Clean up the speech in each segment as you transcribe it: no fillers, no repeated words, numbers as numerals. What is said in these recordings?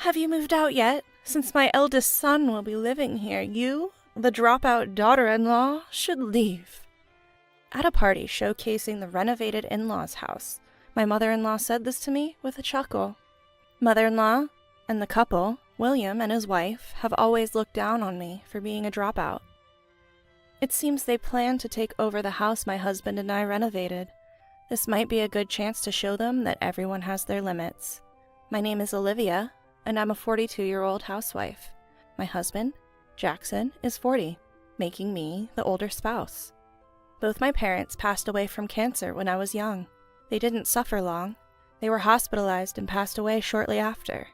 Have you moved out yet? Since my eldest son will be living here, you, the dropout daughter-in-law, should leave. At a party showcasing the renovated in-laws' house, my mother-in-law said this to me with a chuckle. Mother-in-law and the couple, William and his wife, have always looked down on me for being a dropout. It seems they plan to take over the house my husband and I renovated. This might be a good chance to show them that everyone has their limits. My name is Olivia, and I'm a 42-year-old housewife. My husband, Jackson, is 40, making me the older spouse. Both my parents passed away from cancer when I was young. They didn't suffer long. They were hospitalized and passed away shortly after.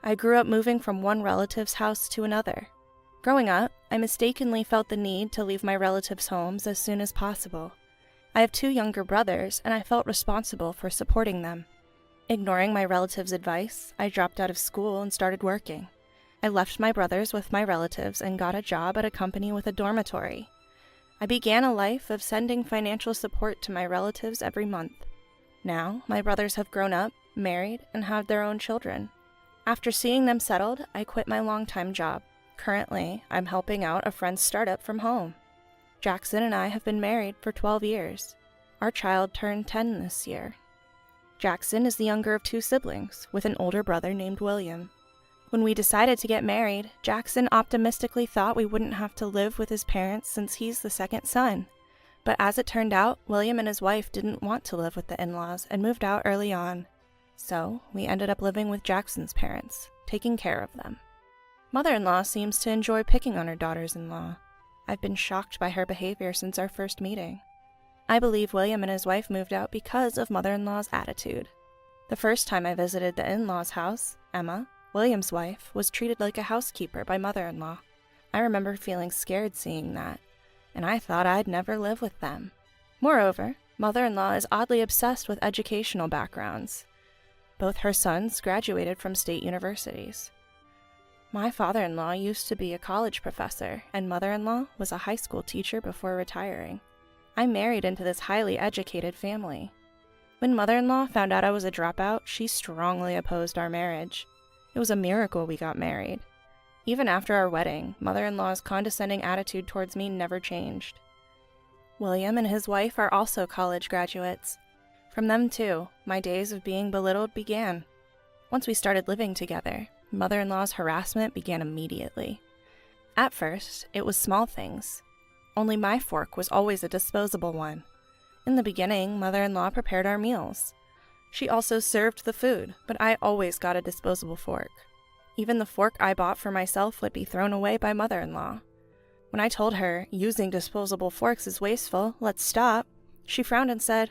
I grew up moving from one relative's house to another. Growing up, I mistakenly felt the need to leave my relatives' homes as soon as possible. I have 2 younger brothers, and I felt responsible for supporting them. Ignoring my relatives' advice, I dropped out of school and started working. I left my brothers with my relatives and got a job at a company with a dormitory. I began a life of sending financial support to my relatives every month. Now, my brothers have grown up, married, and have their own children. After seeing them settled, I quit my long-time job. Currently, I'm helping out a friend's startup from home. Jackson and I have been married for 12 years. Our child turned 10 this year. Jackson is the younger of 2 siblings, with an older brother named William. When we decided to get married, Jackson optimistically thought we wouldn't have to live with his parents since he's the second son. But as it turned out, William and his wife didn't want to live with the in-laws and moved out early on. So, we ended up living with Jackson's parents, taking care of them. Mother-in-law seems to enjoy picking on her daughters-in-law. I've been shocked by her behavior since our first meeting. I believe William and his wife moved out because of mother-in-law's attitude. The first time I visited the in-laws' house, Emma, William's wife, was treated like a housekeeper by mother-in-law. I remember feeling scared seeing that, and I thought I'd never live with them. Moreover, mother-in-law is oddly obsessed with educational backgrounds. Both her sons graduated from state universities. My father-in-law used to be a college professor, and mother-in-law was a high school teacher before retiring. I married into this highly educated family. When mother-in-law found out I was a dropout, she strongly opposed our marriage. It was a miracle we got married. Even after our wedding, mother-in-law's condescending attitude towards me never changed. William and his wife are also college graduates. From them too, my days of being belittled began. Once we started living together, mother-in-law's harassment began immediately. At first, it was small things. Only my fork was always a disposable one. In the beginning, mother-in-law prepared our meals. She also served the food, but I always got a disposable fork. Even the fork I bought for myself would be thrown away by mother-in-law. When I told her, using disposable forks is wasteful, let's stop, she frowned and said,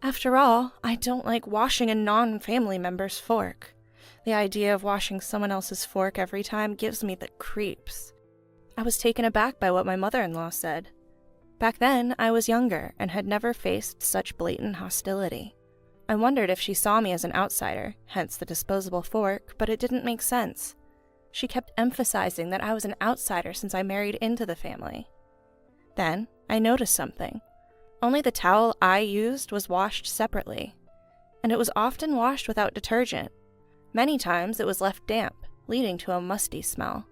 "After all, I don't like washing a non-family member's fork. The idea of washing someone else's fork every time gives me the creeps." I was taken aback by what my mother-in-law said. Back then, I was younger and had never faced such blatant hostility. I wondered if she saw me as an outsider, hence the disposable fork, but it didn't make sense. She kept emphasizing that I was an outsider since I married into the family. Then, I noticed something. Only the towel I used was washed separately, and it was often washed without detergent. Many times it was left damp, leading to a musty smell.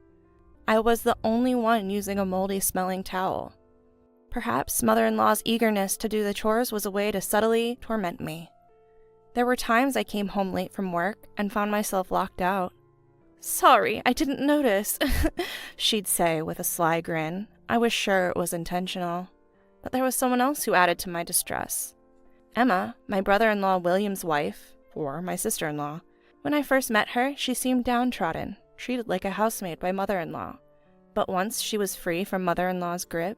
I was the only one using a moldy-smelling towel. Perhaps mother-in-law's eagerness to do the chores was a way to subtly torment me. There were times I came home late from work and found myself locked out. "Sorry, I didn't notice," she'd say with a sly grin. I was sure it was intentional. But there was someone else who added to my distress. Emma, my brother-in-law William's wife, or my sister-in-law. When I first met her, she seemed downtrodden, treated like a housemaid by mother-in-law. But once she was free from mother-in-law's grip,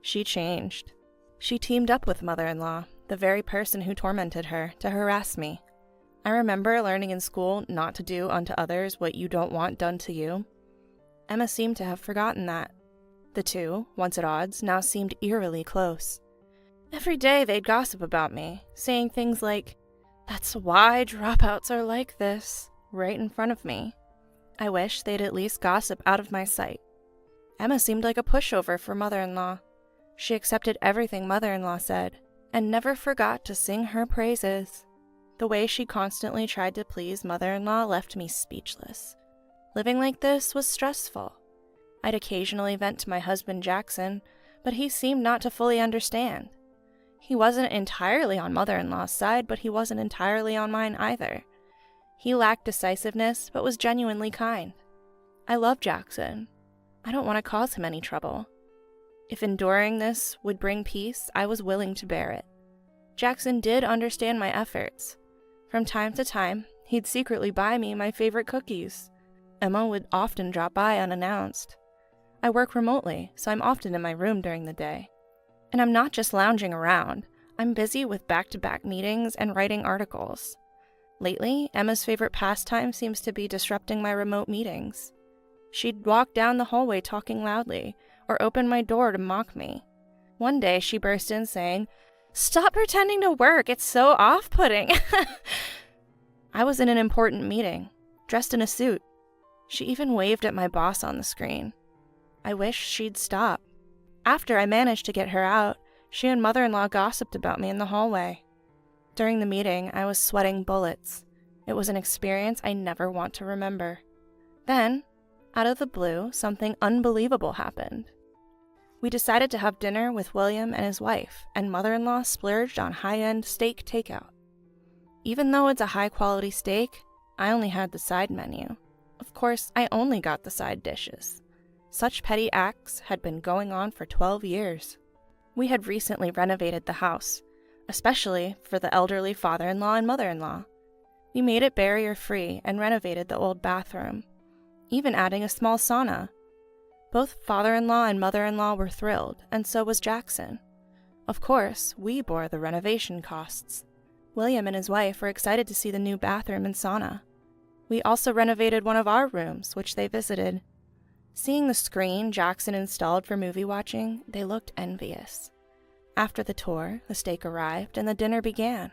she changed. She teamed up with mother-in-law, the very person who tormented her, to harass me. I remember learning in school not to do unto others what you don't want done to you. Emma seemed to have forgotten that. The two, once at odds, now seemed eerily close. Every day they'd gossip about me, saying things like, "That's why dropouts are like this," right in front of me. I wish they'd at least gossip out of my sight. Emma seemed like a pushover for mother-in-law. She accepted everything mother-in-law said, and never forgot to sing her praises. The way she constantly tried to please mother-in-law left me speechless. Living like this was stressful. I'd occasionally vent to my husband Jackson, but he seemed not to fully understand. He wasn't entirely on mother-in-law's side, but he wasn't entirely on mine either. He lacked decisiveness, but was genuinely kind. I love Jackson. I don't want to cause him any trouble. If enduring this would bring peace, I was willing to bear it. Jackson did understand my efforts. From time to time, he'd secretly buy me my favorite cookies. Emma would often drop by unannounced. I work remotely, so I'm often in my room during the day. And I'm not just lounging around. I'm busy with back-to-back meetings and writing articles. Lately, Emma's favorite pastime seems to be disrupting my remote meetings. She'd walk down the hallway talking loudly, or open my door to mock me. One day, she burst in saying, "Stop pretending to work, it's so off-putting." I was in an important meeting, dressed in a suit. She even waved at my boss on the screen. I wished she'd stop. After I managed to get her out, she and mother-in-law gossiped about me in the hallway. During the meeting, I was sweating bullets. It was an experience I never want to remember. Then, out of the blue, something unbelievable happened. We decided to have dinner with William and his wife, and mother-in-law splurged on high-end steak takeout. Even though it's a high-quality steak, I only had the side menu. Of course, I only got the side dishes. Such petty acts had been going on for 12 years. We had recently renovated the house, especially for the elderly father-in-law and mother-in-law. We made it barrier-free and renovated the old bathroom, even adding a small sauna. Both father-in-law and mother-in-law were thrilled, and so was Jackson. Of course, we bore the renovation costs. William and his wife were excited to see the new bathroom and sauna. We also renovated one of our rooms, which they visited. Seeing the screen Jackson installed for movie watching, they looked envious. After the tour, the steak arrived and the dinner began.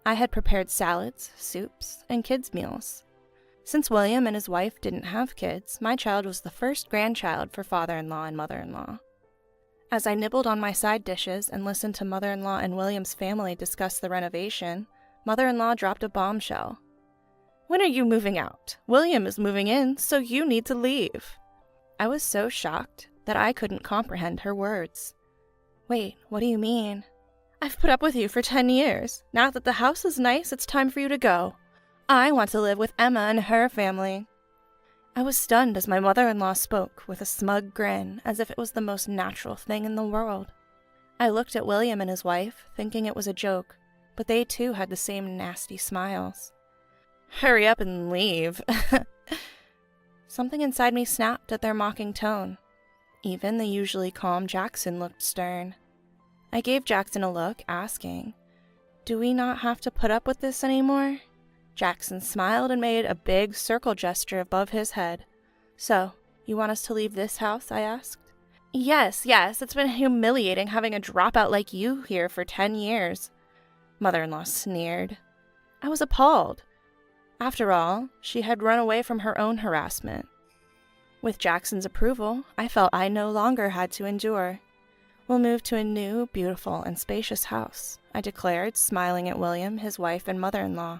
I had prepared salads, soups, and kids' meals. Since William and his wife didn't have kids, my child was the first grandchild for father-in-law and mother-in-law. As I nibbled on my side dishes and listened to mother-in-law and William's family discuss the renovation, mother-in-law dropped a bombshell. "When are you moving out? William is moving in, so you need to leave." I was so shocked that I couldn't comprehend her words. "Wait, what do you mean?" "I've put up with you for 10 years. Now that the house is nice, it's time for you to go. I want to live with Emma and her family." I was stunned as my mother-in-law spoke with a smug grin, as if it was the most natural thing in the world. I looked at William and his wife, thinking it was a joke, but they too had the same nasty smiles. "Hurry up and leave." Something inside me snapped at their mocking tone. Even the usually calm Jackson looked stern. I gave Jackson a look, asking, "Do we not have to put up with this anymore?" Jackson smiled and made a big circle gesture above his head. "So, you want us to leave this house?" I asked. Yes, it's been humiliating having a dropout like you here for 10 years. Mother-in-law sneered. I was appalled. After all, she had run away from her own harassment. With Jackson's approval, I felt I no longer had to endure. "We'll move to a new, beautiful, and spacious house," I declared, smiling at William, his wife, and mother-in-law.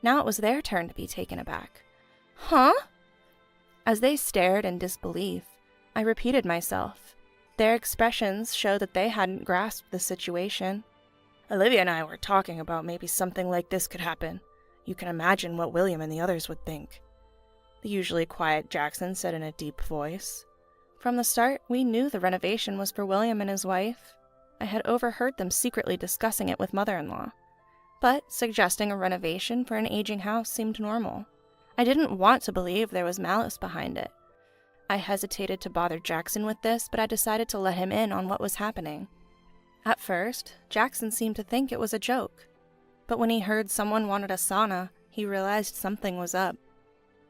Now it was their turn to be taken aback. "Huh?" As they stared in disbelief, I repeated myself. Their expressions showed that they hadn't grasped the situation. "Olivia and I were talking about maybe something like this could happen. You can imagine what William and the others would think," the usually quiet Jackson said in a deep voice. From the start, we knew the renovation was for William and his wife. I had overheard them secretly discussing it with mother-in-law. But suggesting a renovation for an aging house seemed normal. I didn't want to believe there was malice behind it. I hesitated to bother Jackson with this, but I decided to let him in on what was happening. At first, Jackson seemed to think it was a joke. But when he heard someone wanted a sauna, he realized something was up.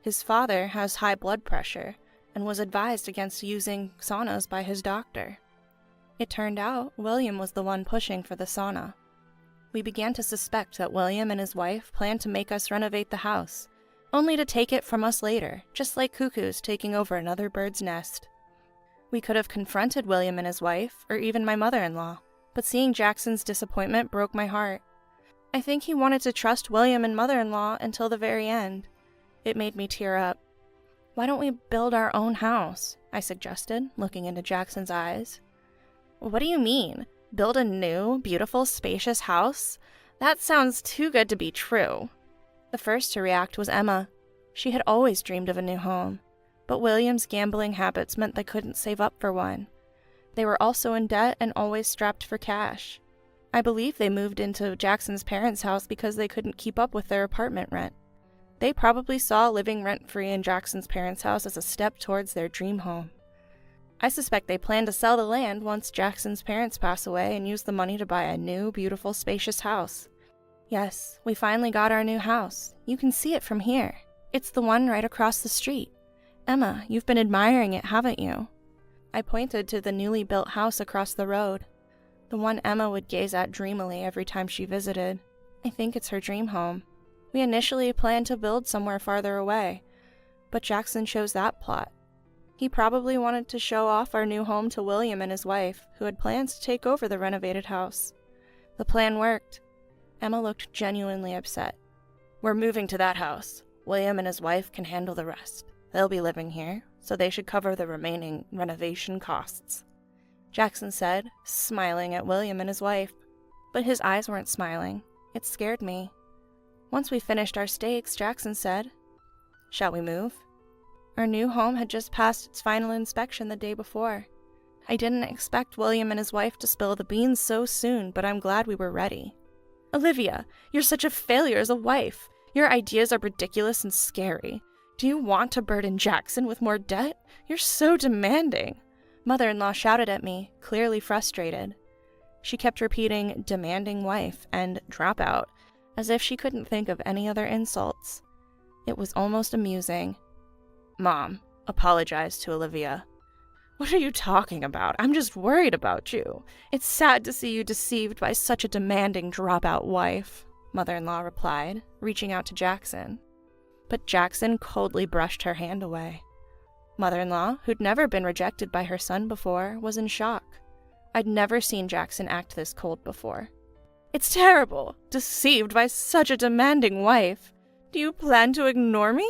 His father has high blood pressure and was advised against using saunas by his doctor. It turned out William was the one pushing for the sauna. We began to suspect that William and his wife planned to make us renovate the house, only to take it from us later, just like cuckoos taking over another bird's nest. We could have confronted William and his wife, or even my mother-in-law, but seeing Jackson's disappointment broke my heart. I think he wanted to trust William and mother-in-law until the very end. It made me tear up. Why don't we build our own house? I suggested, looking into Jackson's eyes. What do you mean? Build a new, beautiful, spacious house? That sounds too good to be true. The first to react was Emma. She had always dreamed of a new home, but William's gambling habits meant they couldn't save up for one. They were also in debt and always strapped for cash. I believe they moved into Jackson's parents' house because they couldn't keep up with their apartment rent. They probably saw living rent-free in Jackson's parents' house as a step towards their dream home. I suspect they plan to sell the land once Jackson's parents pass away and use the money to buy a new, beautiful, spacious house. Yes, we finally got our new house. You can see it from here. It's the one right across the street. Emma, you've been admiring it, haven't you? I pointed to the newly built house across the road, the one Emma would gaze at dreamily every time she visited. I think it's her dream home. We initially planned to build somewhere farther away, but Jackson chose that plot. He probably wanted to show off our new home to William and his wife, who had plans to take over the renovated house. The plan worked. Emma looked genuinely upset. We're moving to that house. William and his wife can handle the rest. They'll be living here, so they should cover the remaining renovation costs, Jackson said, smiling at William and his wife. But his eyes weren't smiling. It scared me. Once we finished our steaks, Jackson said, "Shall we move?" Our new home had just passed its final inspection the day before. I didn't expect William and his wife to spill the beans so soon, but I'm glad we were ready. Olivia, you're such a failure as a wife. Your ideas are ridiculous and scary. Do you want to burden Jackson with more debt? You're so demanding. Mother-in-law shouted at me, clearly frustrated. She kept repeating demanding wife and dropout, as if she couldn't think of any other insults. It was almost amusing. Mom apologized to Olivia. What are you talking about? I'm just worried about you. It's sad to see you deceived by such a demanding dropout wife, Mother-in-law replied, reaching out to Jackson. But Jackson coldly brushed her hand away. Mother-in-law, who'd never been rejected by her son before, was in shock. I'd never seen Jackson act this cold before. It's terrible. Deceived by such a demanding wife. Do you plan to ignore me?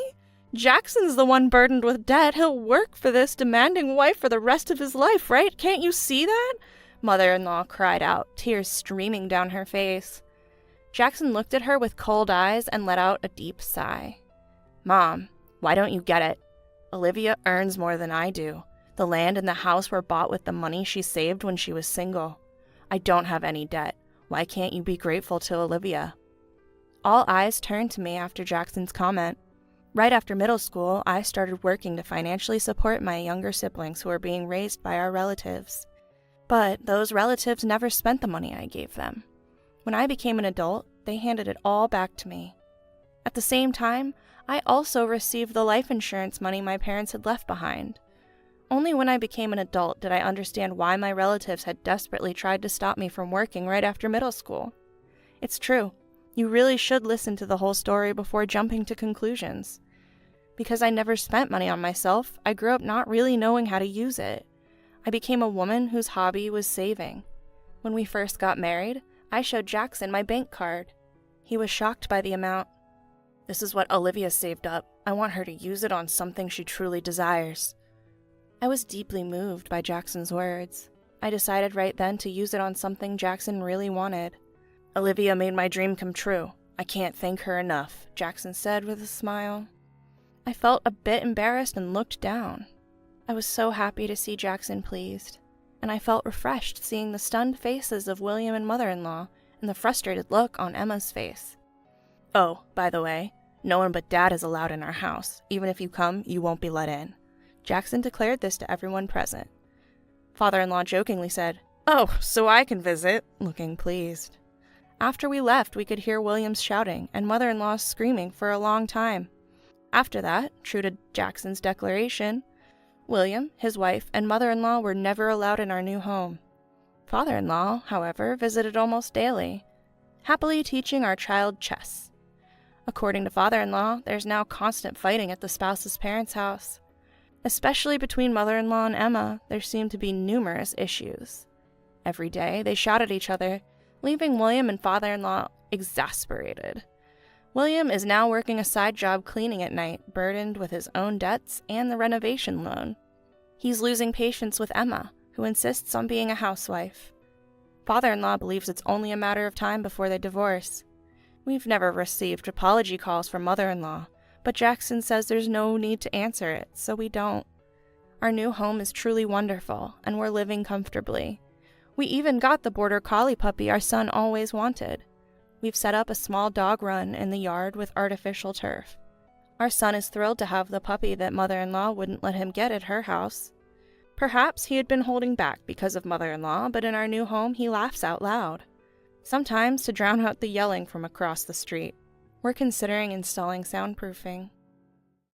Jackson's the one burdened with debt. He'll work for this demanding wife for the rest of his life, right? Can't you see that? Mother-in-law cried out, tears streaming down her face. Jackson looked at her with cold eyes and let out a deep sigh. Mom, why don't you get it? Olivia earns more than I do. The land and the house were bought with the money she saved when she was single. I don't have any debt. Why can't you be grateful to Olivia? All eyes turned to me after Jackson's comment. Right after middle school, I started working to financially support my younger siblings who were being raised by our relatives. But those relatives never spent the money I gave them. When I became an adult, they handed it all back to me. At the same time, I also received the life insurance money my parents had left behind. Only when I became an adult did I understand why my relatives had desperately tried to stop me from working right after middle school. It's true. You really should listen to the whole story before jumping to conclusions. Because I never spent money on myself, I grew up not really knowing how to use it. I became a woman whose hobby was saving. When we first got married, I showed Jackson my bank card. He was shocked by the amount. This is what Olivia saved up. I want her to use it on something she truly desires. I was deeply moved by Jackson's words. I decided right then to use it on something Jackson really wanted. Olivia made my dream come true. I can't thank her enough, Jackson said with a smile. I felt a bit embarrassed and looked down. I was so happy to see Jackson pleased, and I felt refreshed seeing the stunned faces of William and Mother-in-law and the frustrated look on Emma's face. Oh, by the way, no one but Dad is allowed in our house. Even if you come, you won't be let in. Jackson declared this to everyone present. Father-in-law jokingly said, Oh, so I can visit, looking pleased. After we left, we could hear Williams shouting and Mother-in-law screaming for a long time. After that, true to Jackson's declaration, William, his wife, and mother-in-law were never allowed in our new home. Father-in-law, however, visited almost daily, happily teaching our child chess. According to father-in-law, there's now constant fighting at the spouse's parents' house. Especially between mother-in-law and Emma, there seemed to be numerous issues. Every day, they shot at each other, leaving William and father-in-law exasperated. William is now working a side job cleaning at night, burdened with his own debts and the renovation loan. He's losing patience with Emma, who insists on being a housewife. Father-in-law believes it's only a matter of time before they divorce. We've never received apology calls from mother-in-law, but Jackson says there's no need to answer it, so we don't. Our new home is truly wonderful, and we're living comfortably. We even got the border collie puppy our son always wanted. We've set up a small dog run in the yard with artificial turf. Our son is thrilled to have the puppy that mother-in-law wouldn't let him get at her house. Perhaps he had been holding back because of mother-in-law, but in our new home he laughs out loud. Sometimes to drown out the yelling from across the street. We're considering installing soundproofing.